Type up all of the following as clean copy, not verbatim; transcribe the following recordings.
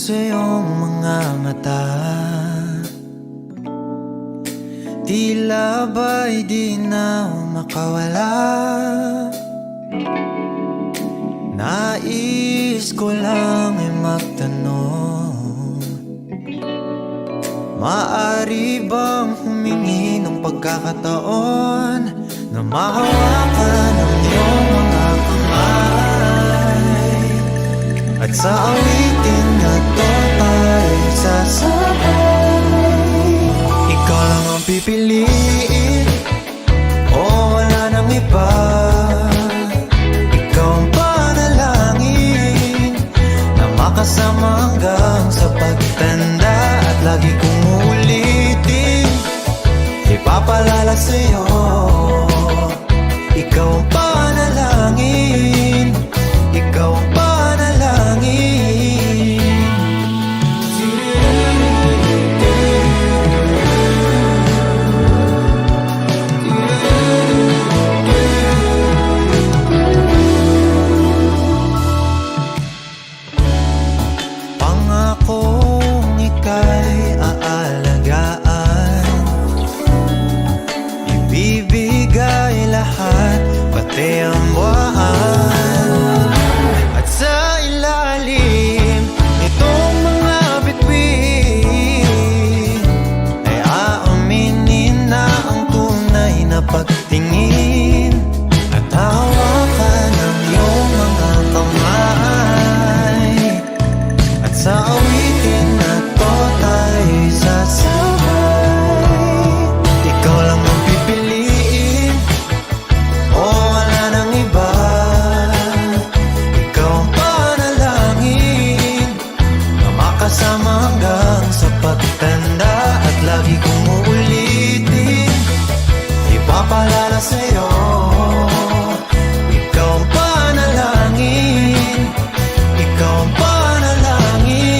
sa iyong mga mata, tila ba'y di na makawala. Nais ko lang ay magtanong, maaari bang humingi ng pagkakataon na mahawakan ang iyong mga kamay, at sa awitin na to ay sasabay. Ikaw lang ang pipiliin, o wala nang iba. Ikaw ang panalangin na makasama hanggang sa pagtanda, at lagi kong uulitin, ipapalala sa'yo. Ikaw ang panalangin, ikaw ang panalangin. Pangakong ika'y aalagaan, ibibigay lahat, pati ang buwan. At sa ilalim nitong mga bituin ay aaminin na ang tunay na pagtingin, at hawakan ang iyong mga kamay, at sa awitin na to tayo sasabay. Ikaw lang ang pipiliin, o wala nang iba. Ikaw ang panalangin na makasama hanggang sa pagtanda, at lagi kong uulitin, ipapalala sa'yo. Ikaw ang panalangin, ikaw ang panalangin.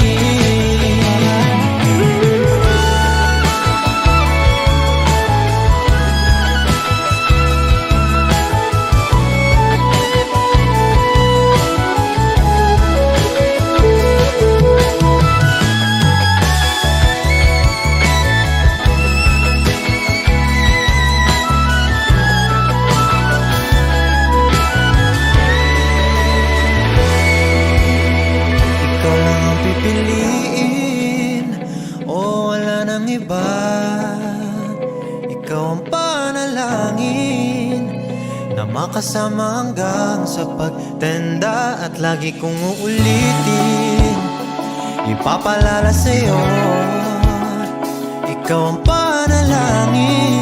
Ikaw lang ang pipiliin, o wala nang iba. Ikaw ang panalangin na makasama hanggang sa pagtanda, at lagi kong uulitin, ipapalala sa'yo. Ikaw ang panalangin,